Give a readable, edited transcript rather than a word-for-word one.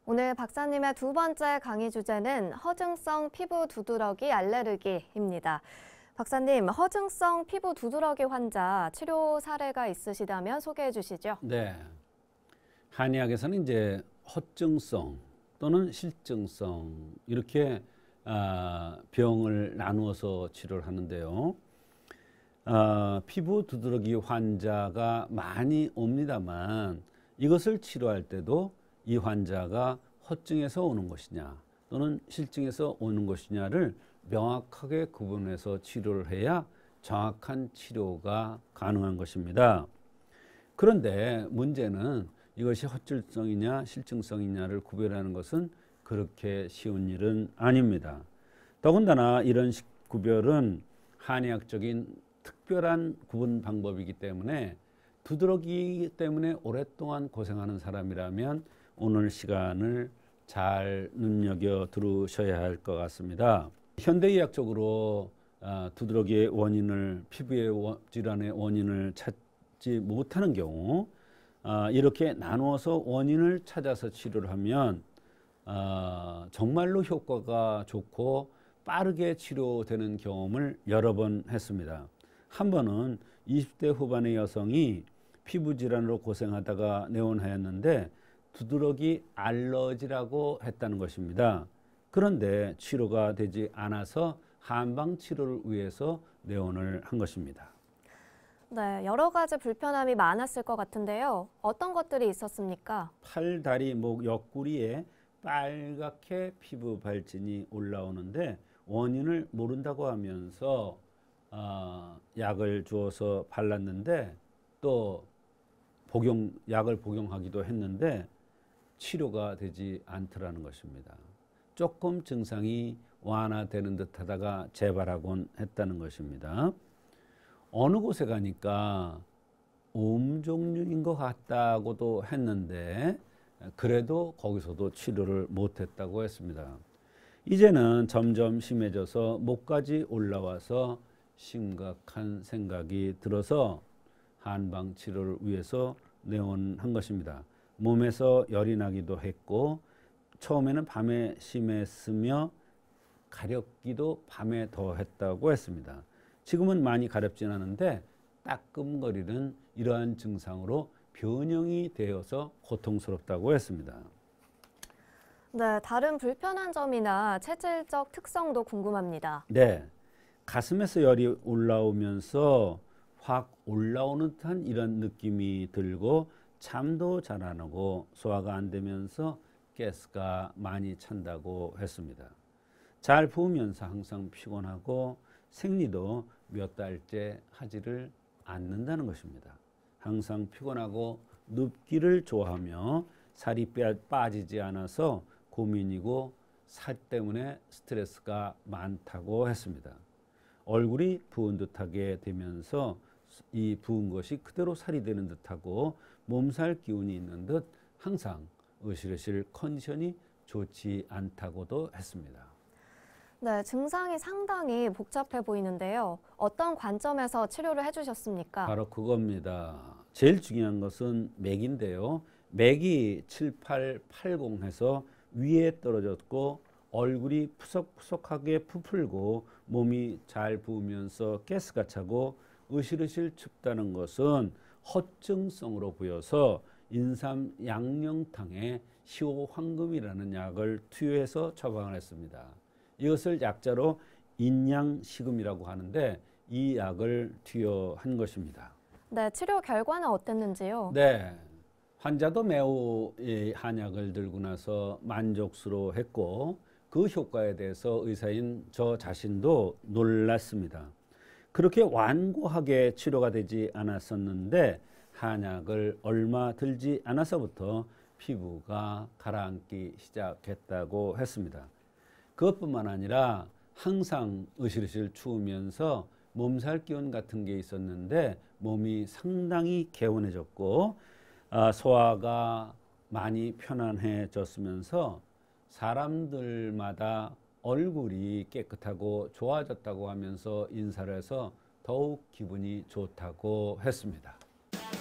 오늘 박사님의 두 번째 강의 주제는 허증성 피부 두드러기 알레르기입니다. 박사님, 허증성 피부 두드러기 환자 치료 사례가 있으시다면 소개해 주시죠. 네. 한의학에서는 이제 허증성 또는 실증성 이렇게 병을 나누어서 치료를 하는데요. 피부 두드러기 환자가 많이 옵니다만 이것을 치료할 때도 이 환자가 허증에서 오는 것이냐 또는 실증에서 오는 것이냐를 명확하게 구분해서 치료를 해야 정확한 치료가 가능한 것입니다. 그런데 문제는 이것이 허증성이냐 실증성이냐를 구별하는 것은 그렇게 쉬운 일은 아닙니다. 더군다나 이런 구별은 한의학적인 특별한 구분 방법이기 때문에 두드러기 때문에 오랫동안 고생하는 사람이라면 오늘 시간을 잘 눈여겨 들으셔야 할 것 같습니다. 현대의학적으로 두드러기의 원인을 피부의 질환의 원인을 찾지 못하는 경우 이렇게 나누어서 원인을 찾아서 치료를 하면 정말로 효과가 좋고 빠르게 치료되는 경험을 여러 번 했습니다. 한 번은 20대 후반의 여성이 피부 질환으로 고생하다가 내원하였는데 두드러기 알러지라고 했다는 것입니다. 그런데 치료가 되지 않아서 한방 치료를 위해서 내원을 한 것입니다. 네, 여러 가지 불편함이 많았을 것 같은데요. 어떤 것들이 있었습니까? 팔, 다리, 목, 옆구리에 빨갛게 피부 발진이 올라오는데 원인을 모른다고 하면서 약을 주어서 발랐는데 또 약을 복용하기도 했는데 치료가 되지 않더라는 것입니다. 조금 증상이 완화되는 듯 하다가 재발하곤 했다는 것입니다. 어느 곳에 가니까 옴 종류인 것 같다고도 했는데 그래도 거기서도 치료를 못했다고 했습니다. 이제는 점점 심해져서 목까지 올라와서 심각한 생각이 들어서 한방 치료를 위해서 내원한 것입니다. 몸에서 열이 나기도 했고 처음에는 밤에 심했으며 가렵기도 밤에 더 했다고 했습니다. 지금은 많이 가렵진 않은데 따끔거리는 이러한 증상으로 변형이 되어서 고통스럽다고 했습니다. 네, 다른 불편한 점이나 체질적 특성도 궁금합니다. 네, 가슴에서 열이 올라오면서 확 올라오는 듯한 이런 느낌이 들고 잠도 잘 안 오고 소화가 안 되면서 가스가 많이 찬다고 했습니다. 잘 부으면서 항상 피곤하고 생리도 몇 달째 하지를 않는다는 것입니다. 항상 피곤하고 눕기를 좋아하며 살이 빠지지 않아서 고민이고 살 때문에 스트레스가 많다고 했습니다. 얼굴이 부은 듯하게 되면서 이 부은 것이 그대로 살이 되는 듯하고 몸살 기운이 있는 듯 항상 으실으실 컨디션이 좋지 않다고도 했습니다. 네, 증상이 상당히 복잡해 보이는데요. 어떤 관점에서 치료를 해주셨습니까? 바로 그겁니다. 제일 중요한 것은 맥인데요. 맥이 7, 8, 80 해서 위에 떨어졌고 얼굴이 푸석푸석하게 부풀고 몸이 잘 부으면서 가스가 차고 으실으실 춥다는 것은 허증성으로 보여서 인삼 양령탕에 시오황금이라는 약을 투여해서 처방을 했습니다. 이것을 약자로 인양식음이라고 하는데 이 약을 투여한 것입니다. 네, 치료 결과는 어땠는지요? 네, 환자도 매우 이 한약을 들고 나서 만족스러워했고 그 효과에 대해서 의사인 저 자신도 놀랐습니다. 그렇게 완고하게 치료가 되지 않았었는데 한약을 얼마 들지 않아서부터 피부가 가라앉기 시작했다고 했습니다. 그것뿐만 아니라 항상 으실으실 추우면서 몸살 기운 같은 게 있었는데 몸이 상당히 개운해졌고 소화가 많이 편안해졌으면서 사람들마다 얼굴이 깨끗하고 좋아졌다고 하면서 인사를 해서 더욱 기분이 좋다고 했습니다.